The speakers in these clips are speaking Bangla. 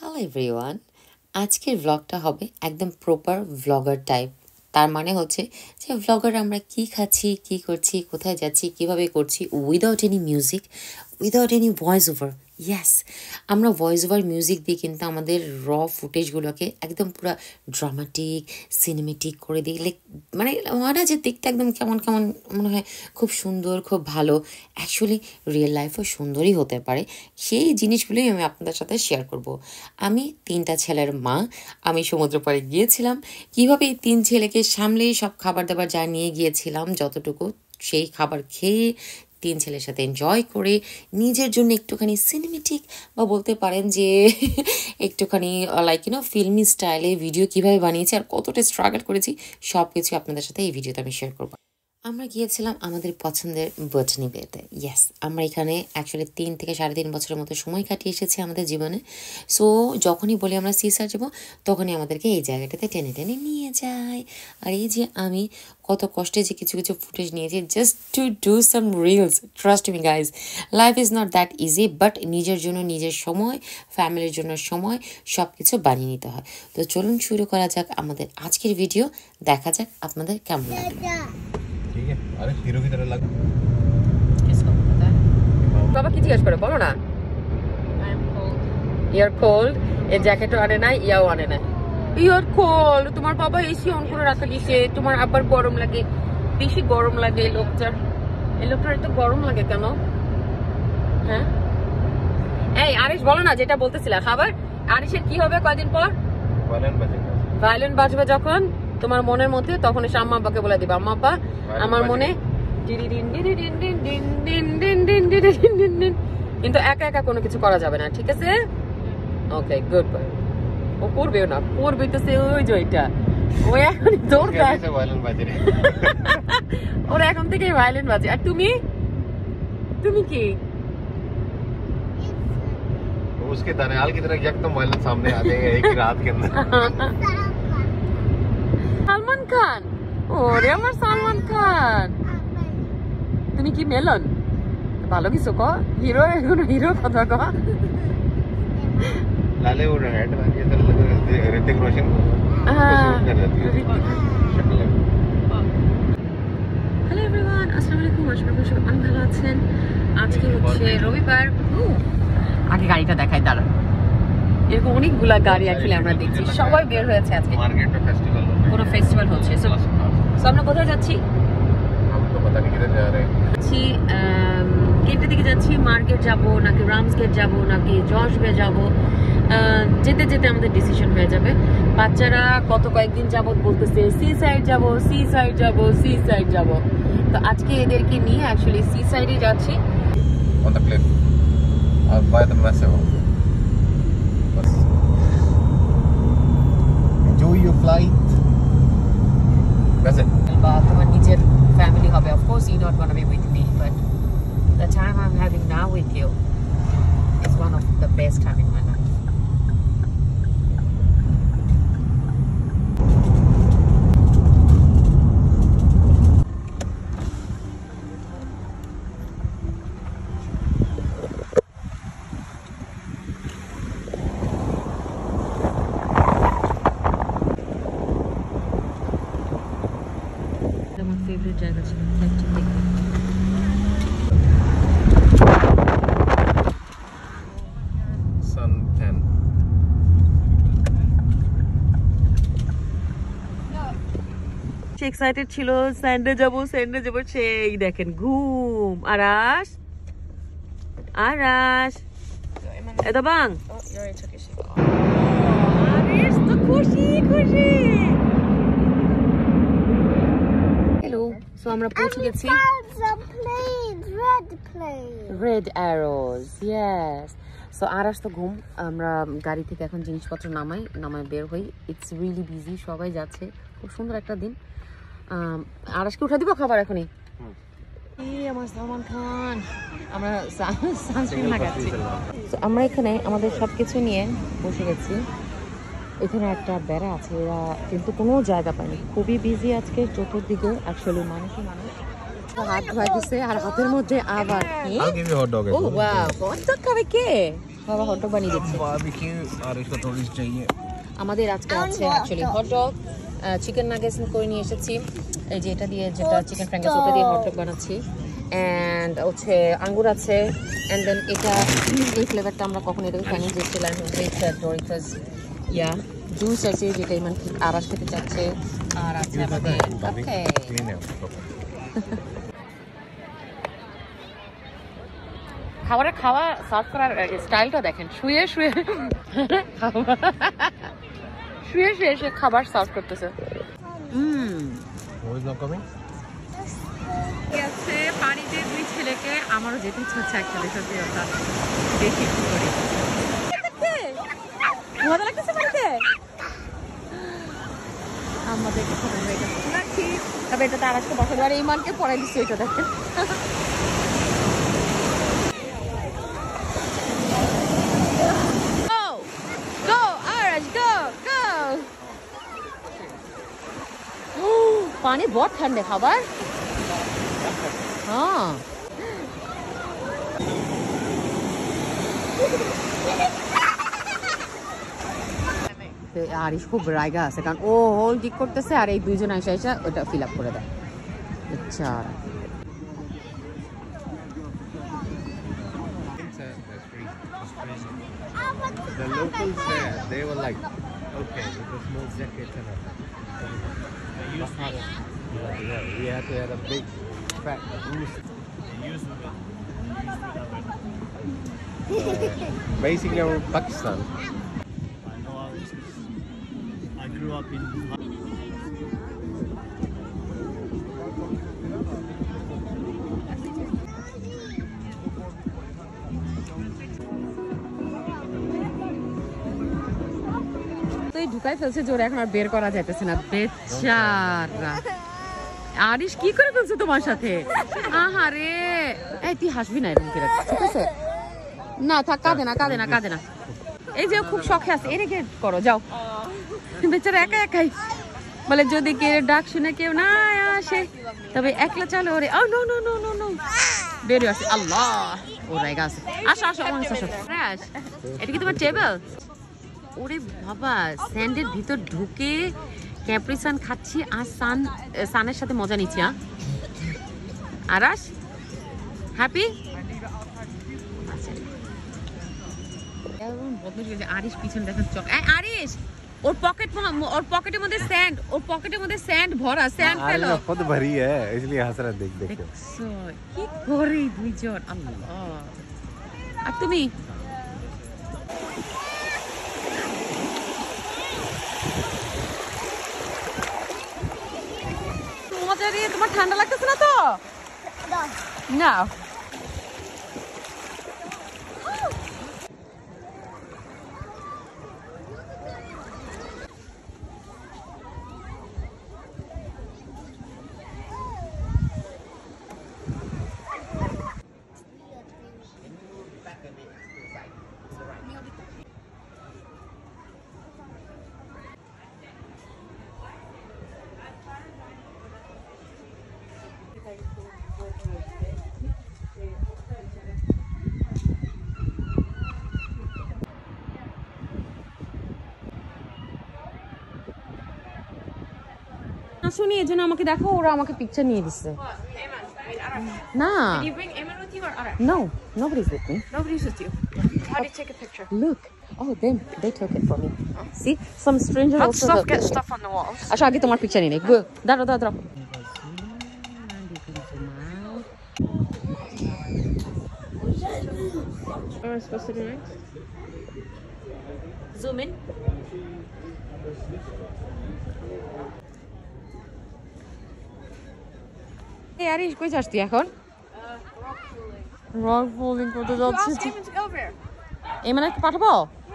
হ্যালো এভরিওয়ান, আজকের ভ্লগটা হবে একদম প্রপার ভ্লগার টাইপ। তার মানে হচ্ছে যে ভ্লগার আমরা কি খাচ্ছি, কি করছি, কোথায় যাচ্ছি, কিভাবে করছি, without any music, without any voice over. Yes, আমরা ভয়েস ওভার মিউজিক দিয়ে কিন্তু আমাদের র ফুটেজগুলোকে একদম পুরো ড্রামাটিক, সিনেমেটিক করে দিই। লাইক মানে হয় না যে দেখতে একদম কেমন কেমন মনে হয়, খুব সুন্দর, খুব ভালো। অ্যাকচুয়ালি রিয়েল লাইফও সুন্দরই হতে পারে। সেই জিনিসগুলোই আমি আপনাদের সাথে শেয়ার করব। আমি 3টা ছেলের মা। আমি সমুদ্র পাড়ে গিয়েছিলাম, কীভাবে এই 3 ছেলেকে সামলেই সব খাবার দাবার যা নিয়ে গিয়েছিলাম যতটুকু, সেই খাবার খেয়ে 3 ছেলের সাথে এনজয় করে নিজের জন্য একটুখানি সিনেমেটিক বা বলতে পারেন যে একটুখানি লাইক ফিল্মি স্টাইলে ভিডিও কীভাবে বানিয়েছি আর কতটা স্ট্রাগল করেছি সব কিছু আপনাদের সাথে এই ভিডিওতে আমি শেয়ার করবো। আমরা গিয়েছিলাম আমাদের পছন্দের বটনি বেতে। ইয়েস, আমরা এখানে অ্যাকচুয়ালি 3 থেকে 3.5 বছরের মতো সময় কাটিয়ে এসেছি আমাদের জীবনে। সো যখনই বলি আমরা সিসার যাবো, তখনই আমাদেরকে এই জায়গাটাতে টেনে টেনে নিয়ে যায়। আর এই যে আমি কত কষ্টে যে কিছু কিছু ফুটেজ নিয়েছি just to do some reels. Trust me guys, life is not that easy, but নিজের জন্য নিজের সময়, ফ্যামিলির জন্য সময়, সব কিছু বানিয়ে নিতে হয়। তো চলুন শুরু করা যাক আমাদের আজকের ভিডিও। দেখা যাক আপনাদের কেমন লাগে। अरे हीरो की तरह लग। किसको पता है? बाबा की जिज्ञासा करे बोलो ना। You're cold. এই জ্যাকেটও আনে নাই, ইয়াও আনে নাই। You're cold. তোমার বাবা এসি অন করে রাখা দিয়েছে। তোমার আবার গরম লাগে, বেশি গরম লাগে। এই লোকটার এত গরম লাগে কেন? হ্যাঁ, এই আরিশ বলো না যেটা বলতেছিলা। খাবার আরিশের কি হবে কয়দিন পর? ভায়োলিন বাজবে যখন তোমার মনের মধ্যে, তখন এসে আম্মা আব্বাকে বলে দিবা, আম্মা আব্বা আমার মনে। কিন্তু একা একা কোনো কিছু করা যাবে না, ঠিক আছে? ওকে, গুড বাই। ও করবেও না, করবে তো সে ওই যে ওইটা, ও এখন দৌড় দেয়। ওরা এখন থেকে ভায়োলিন বাজে। আর তুমি কি? उसके दनियाल की तरह एकदम वायलेंस सामने आ जाएगा एक रात के अंदर। সালমান খান, ওরে আমার সালমান খান। তুমি কি মেলন? ভালো কিছু ক, হিরো এখন হিরো কথা ক। लाले वो हेड बन के इधर ऋतिक रोशन হ্যালো এভরিওয়ান, আসসালামু আলাইকুম। আশা করি সবাই অনেক ভালো আছেন। আজকে হচ্ছে রবিবার। আগে গাড়িটা দেখাই, দাঁড়ান। এরকম অনেকগুলা গাড়ি অ্যাকচুয়ালি আমরা দেখছি, সবাই বের হয়েছে আজকে। मार्केट में फेस्टिवल পুরো ফেস্টিভ্যাল হচ্ছে। সো আমরা কোথায় যাচ্ছি? हम तो पता नहीं किधर जा रहे हैं। গেটের দিকে যাচ্ছি। মার্কেট যাব নাকি রামস গেট যাব নাকি জর্জ বে যাব, যেতে যেতে আমাদের ডিসিশন হয়ে যাবে। বাচ্চারা কয়েকদিন যাবত বলতেছে সি সাইড যাব, সি সাইড যাব, সি সাইড যাব। তো আজকে এদেরকে নিয়ে অ্যাকচুয়ালি সি সাইডে যাচ্ছি। On the cliff or by the massive. Enjoy your flight. That's it. বা তোমার নিজের ফ্যামিলি হবে, of course you're not going to be with me, but the time I'm having now with you is one of the best time in my life. আমার ফেভারিট জায়গা ছিল দেখতে। Sun 10. সে এক্সাইটেড ছিল, স্যান্ডে যাব সেই দেখেন ঘুম। আরাশ এতো বাং আরিশ তো খুশি। হ্যালো, সো আমরা পৌঁছে গেছি রেড অ্যারোজ। ইয়েস, সো আরাশ তো ঘুম। আমরা গাড়ি থেকে এখন জিনিসপত্র নামাই বের হই। ইটস রিয়েলি বিজি, সবাই যাচ্ছে। খুব সুন্দর একটা দিন। আরাশকে উঠা দিব খাবার এখনই। আমার সালমান খান, আমরা সানস্ক্রিন লাগাচ্ছি। আমরা এখানে আমাদের সবকিছু নিয়ে বসে গেছি। এখানে একটা বেড়া আছে, এরা কিন্তু কোনো জায়গা পায়নি, খুবই বিজি আজকে চতুর্দিকে। অ্যাকচুয়ালি মানুষ হাত ধোয়া দিছে, আর হাতের মধ্যে আবার I'll give you hot dog. ও ওয়াও, হট ডগ খাবে কে? বাবা হটডগ বানিয়ে দিচ্ছে। बारबेक्यू और इसको थोड़ी सी चाहिए। আমাদের আজকে আছে অ্যাকচুয়ালি হটডগ, চিকেন নাগেটস করে নিয়ে এসেছি, এই যে এটা দিয়ে যেটা চিকেন ফ্র্যাঙ্গাস ওটা দিয়ে হটডগ বানাচ্ছি, অ্যান্ড হচ্ছে আঙ্গুর আছে, অ্যান্ড দেন এটা এই ফ্লেভারটা আমরা কখন এটাকে খাইনি, যে লেমন ডরিটাস ইয়া জুস আছে যেটা ইমান আরাস খেতে চাচ্ছে, আর আছে আমাদের ওকে খাবারের খাওয়া সার্ভ করার স্টাইলটা দেখেন, শুয়ে শুয়ে শুয়ে শুয়ে সে খাবার সার্ভ করতেছে। আছে পানিতে দুই ছেলেকে, আমারও যেতে ইচ্ছা হচ্ছে একসাথে, সত্যি কথা দেখি কি করি। মজা লাগতেছে পানিতে, আমাদের সময় হয়ে গেছে রাখি, তবে এটা তার আজকে বসাতে পারে, ইমানকে পড়াই দিচ্ছি ওইটা দেখেন। पानी बहुत ठंडे खबर हाँ আর খুব রাইগা আছে কারণ ও হোল ঠিক করতেছে আর এই দুইজন আইসা আইসা ওটা ফিল আপ করে দেয়। আচ্ছা The locals there, they were like, okay, with a small jacket and yeah, we had to have a big fat goose. Basically, I'm from Pakistan. I know all this 'cause I grew up in. ঢুকাই ফেলছে জোরে, এখন আর বের করা যাইতেছে না, বেচারা। আরিশ কি করে ফেলছে তোমার সাথে? আহারে এই তুই হাসবি না এরকম করে, ঠিক আছে? না থাক, কাঁদে না কাঁদে না কাঁদে না, এই যে খুব শখে আছে, এর গেট করো যাও, বেচারা একা একাই বলে যদি কে ডাক শুনে কেউ না আসে তবে একলা চলো ওরে। Oh no no no no no বের আসে, আল্লাহ ও রাইগা আছে। আসো আসো আমার আসো, এটা কি তোমার টেবিল? ওরে বাবা, স্যান্ডের ভিতর ঢুকে ক্যাপ্রিসান খাচ্ছি আর সানের সাথে মজা নিচ্ছি। আরাস হ্যাপি? আরিশ পিছনে দেখেন চক, আরিশ ওর পকেটের মধ্যে স্যান্ড, ওর পকেটের মধ্যে স্যান্ড ভরা, স্যান্ড ফেলো। खुद भरी है इसलिए हंस रहा देख देख के। কি করে দুইজন, আল্লাহ। আর তুমি তোমার ঠান্ডা লাগতেছে না তো? না শুনি, এই জন্য আমাকে দেখো, ওরা আমাকে পিকচার নিয়ে দিচ্ছে। না no, nobody's with me. Nobody's with you. How do you take a picture? Look, oh they took it for me. See, some stranger Let's also stuff, took get it. stuff on the walls. আচ্ছা আগে তোমার পিকচার নিয়ে নে, দাঁড়াও দাঁড়াও। What am I supposed to do next? Zoom in. এই আরিশ কই যাস তুই এখন? রক পুলিং করতে যাচ্ছি। Ask Eamon to go over here. এমন একটা পাঠাবো,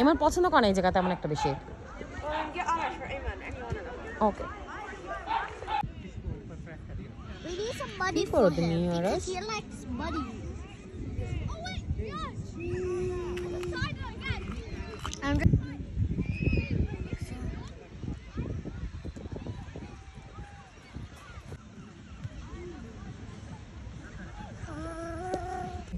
এমন পছন্দ করে না এই জায়গাতে এমন একটা বেশি। Get Irish for Eamon, any one of them. Okay We need some money for for the him New because Year's. he likes money. Oh wait, yes. I'm just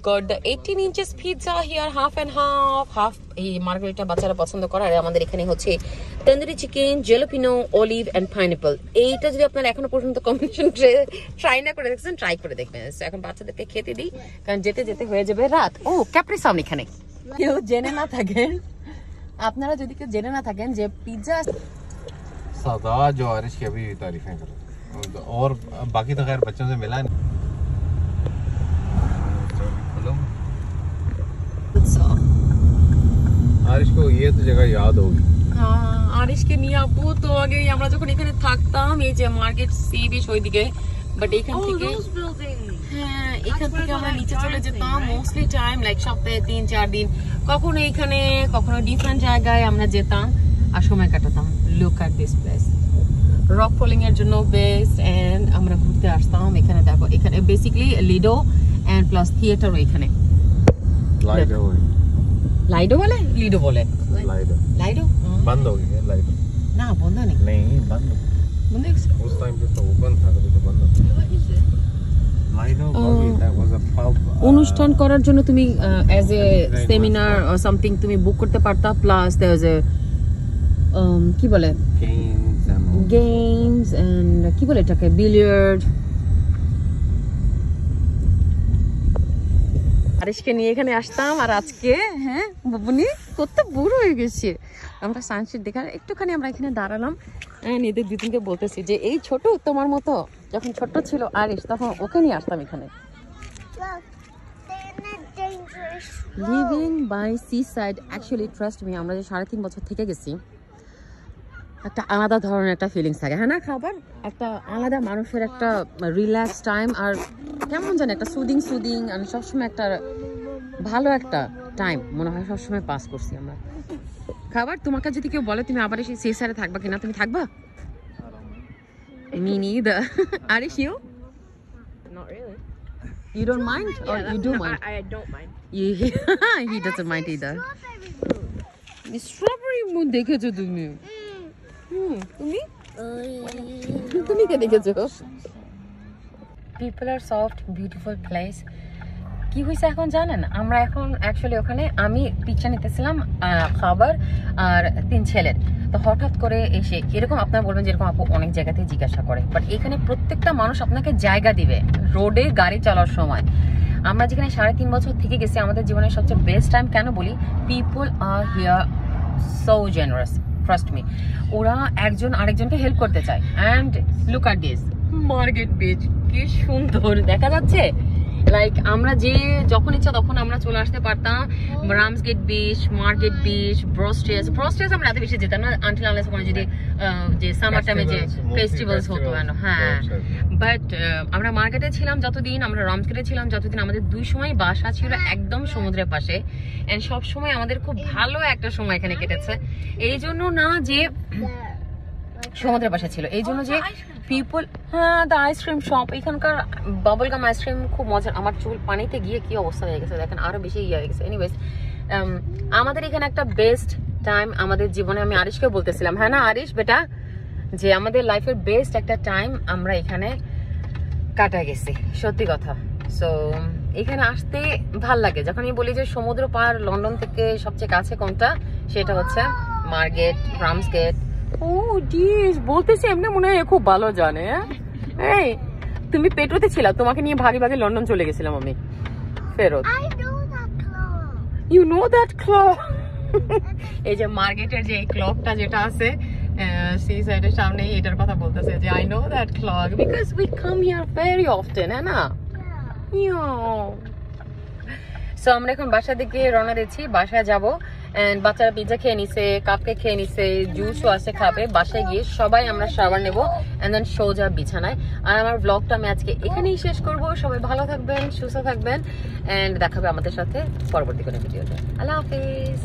got the 18 inches pizza here, half and half. এই মার্গারিটা বাচ্চারা পছন্দ করে। আর আমাদের এখানে হচ্ছে tandoori chicken, jalapeno, olive and pineapple. এইটা যদি আপনারা এখনো পর্যন্ত কম্বিনেশন ট্রাই না করে দেখছেন, ট্রাই করে দেখবেন। এখন বাচ্চাদেরকে খেতে দিই, কারণ যেতে যেতে হয়ে যাবে রাত। ও ক্যাপ্রি সাউন্ড এখানে কেউ জেনে না থাকেন, আপনারা যদি কেউ জেনে না থাকেন যে পিৎজা सदा जो आरिश की अभी तारीफें कर रहे थे और बाकी तो खैर बच्चों से मिला नहीं। आरिश को ये तो जगह याद होगी। আরিশকে নিয়ে আপু তো আগে আমরা যখন এখানে থাকতাম, এই যে মার্কেট সি বিচ ওইদিকে, বাট এখান থেকে হ্যাঁ এখান থেকে আমরা নিচে চলে যেতাম মোস্টলি টাইম, লাইক সপ্তাহে 3-4 দিন, কখনো এখানে কখনো ডিফারেন্ট জায়গায় আমরা যেতাম আর সময় কাটাতাম। Look at this place, rock falling এর জন্য বেস্ট। এন্ড আমরা ঘুরতে আসতাম এখানে। দেখো এখানে বেসিক্যালি লিডো এন্ড প্লাস থিয়েটারও এখানে। লাইডো বলে লিডো বলে? লাইডো बंद हो गई है लाइट। না বন্ধ নেই, नहीं बंद বন্ধ उस टाइम पे तो ओपन था, अभी तो बंद हो गया। Light was a pub. অনুষ্ঠান করার জন্য তুমি as a seminar or something তুমি বুক করতে পারতা, প্লাস দেয়ার ইজ এ কি বলে গেমস এন্ড কি বলে এটাকে বিলিয়ার্ড। আরিশকে নিয়ে এখানে আসতাম, আর আজকে হ্যাঁ বাবুনি কত বুড়ো হয়ে গেছে। আমরা সানসেট দেখার একটুখানি আমরা এখানে দাঁড়ালাম, এদের দুজনকে বলতেছি যে এই ছোট তোমার মতো যখন ছোট ছিল আরিশ, তখন ওকে নিয়ে আসতাম এখানে। Living by sea side, actually trust me, আমরা যে 3.5 বছর থেকে গেছি, একটা আলাদা ধরনের একটা ফিলিংস থাকে, হ্যাঁ না? খাবার একটা আলাদা, মানুষের একটা রিল্যাক্স টাইম, আর কেমন জানি একটা সুদিং আর সবসময় একটা ভালো একটা টাইম মনে হয় সবসময় পাস করছি আমরা। খাবার তোমাকে যদি কেউ বলে তুমি আবার এসে সেই সাইডে থাকবা কিনা, তুমি থাকবা? Me neither. Arish, you? Not really. You don't mind or you do mind? I don't mind. He doesn't mind either. Strawberry moon দেখেছো তুমি? তুমি কে দেখেছো? People are soft, beautiful place. কি হয়েছে এখন জানেন? আমরা এখন অ্যাকচুয়ালি ওখানে আমি পিকচার নিতেছিলাম খাবার আর 3 ছেলের, তো হঠাৎ করে এসে এরকম আপনারা বলবেন যেরকম আপু অনেক জায়গাতেই জিজ্ঞাসা করে, বাট এখানে প্রত্যেকটা মানুষ আপনাকে জায়গা দিবে রোডে গাড়ি চালানোর সময়। আমরা যেখানে 3.5 বছর থেকে গেছি, আমাদের জীবনের সবচেয়ে বেস্ট টাইম কেন বলি, people R here so generous, trust me. ওরা একজন আরেকজনকে হেল্প করতে চায়। And look at this market beach, কি সুন্দর দেখা যাচ্ছে। লাইক আমরা যে যখন ইচ্ছা তখন আমরা চলে আসতে পারতাম। রামসগেট বিচ, মার্কেট বিচ, ব্রস্টেস আমরা এত বেশি যেতাম না আনটিল আনলেস ওখানে যদি যে সামার টাইমে যে ফেস্টিভ্যালস হতো। হ্যাঁ, বাট আমরা মার্কেটে ছিলাম যতদিন, আমরা রামসগেটে ছিলাম যতদিন, আমাদের 2 সময় বাসা ছিল একদম সমুদ্রের পাশে। এন্ড সব সময় আমাদের খুব ভালো একটা সময় এখানে কেটেছে। এই জন্য না যে সমুদ্রের পাশে ছিল, এই জন্য যে পিপল, হ্যাঁ দ্য আইসক্রিম শপ, এখানকার বাবলগাম আইসক্রিম খুব মজার। আমার চুল পানিতে গিয়ে কি অবস্থা হয়ে গেছে দেখেন, আরো বেশি ইয়ে হয়ে গেছে। এনিওয়েজ আমাদের এখানে একটা বেস্ট টাইম আমাদের জীবনে, আমি আরিশকে বলতেছিলাম, হ্যাঁ না আরিশ বেটা, যে আমাদের লাইফের বেস্ট একটা টাইম আমরা এখানে কাটা গেছি, সত্যি কথা। সো এখানে আসতে ভাল লাগে। যখন আমি বলি যে সমুদ্র পার লন্ডন থেকে সবচেয়ে কাছে কোনটা, সেটা হচ্ছে মার্গেট, রামসগেট। ও ডিস বলতেছি এমনি মনে হয় খুব ভালো জানে। এই তুমি পেট্রোতে ছিলা, তোমাকে নিয়ে ভাগে ভাগে লন্ডন চলে গেছিলাম আমি ফেরত। You know that clock? এই যে মার্কেটের যে ক্লকটা যেটা আছে সি সাইডের সামনে, এটার কথা বলতেছে যে I know that clock because we come here very often, হ্যাঁ না? সো আমরা এখন বাসা দিকে রওনা দিচ্ছি, বাসায় যাবো। এন্ড বাচ্চারা পিৎজা খেয়ে নিছে, কাপকেক খেয়ে নিছে, জুসও আছে খাবে। বাসায় গিয়ে সবাই আমরা শাওয়ার নেবো এন্ড দেন সোজা বিছানায়। আর আমার ব্লগটা আমি আজকে এখানেই শেষ করবো। সবাই ভালো থাকবেন, সুস্থ থাকবেন, এন্ড দেখাবে আমাদের সাথে পরবর্তী কোনো ভিডিওতে। আল্লাহ হাফিজ।